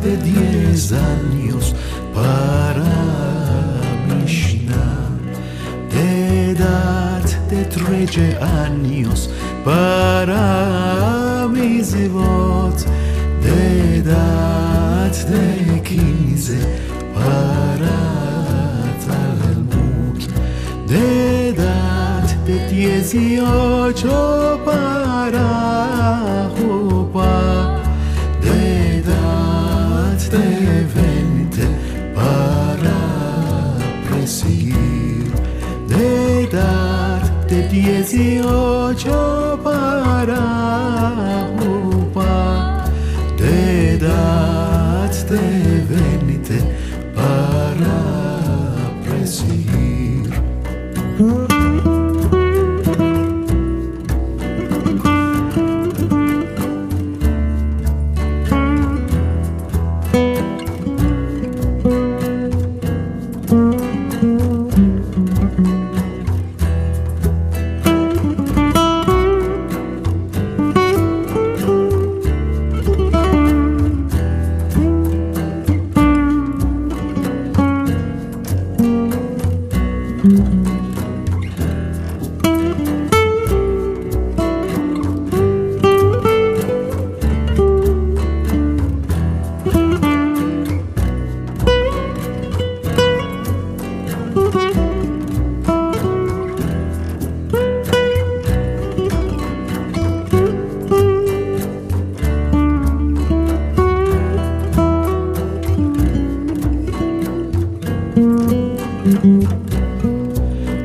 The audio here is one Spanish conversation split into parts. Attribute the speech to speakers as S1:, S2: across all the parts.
S1: de 10 años para Mishna, de edad de 13 años para Mizvot, de edad de 15 para Talmud, de edad de 18 para Jupá, de edad de 20 para presidir, de edad de 18 para Jupá, de edad de 20 para presidir.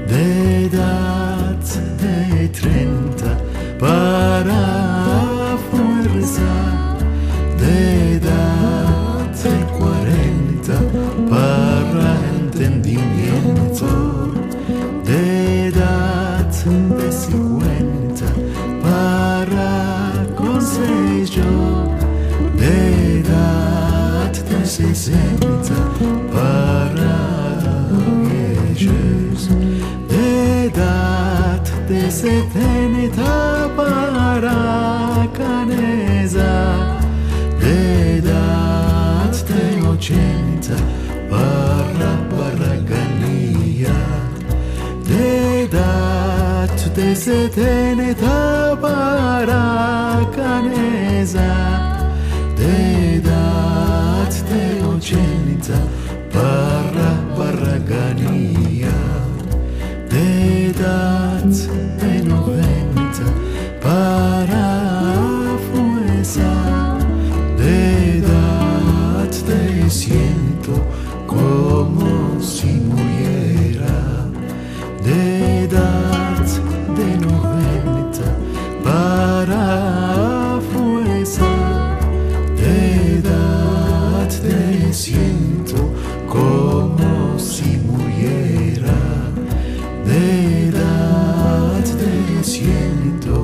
S1: De edad de 30 para fuerza, de edad de 40 para entendimiento, de edad de 50 para consejo, de edad de 60 para de edad de 70 para Caneza, de edad de 80 para Barraganía, de edad de 70 para Caneza, de edad de 80 para Barraganía, de edad de 90 para fuerza, de edad de 100 como si muriera, de edad de 90 para fuerza, de edad de 100 como si muriera, de edad de 100.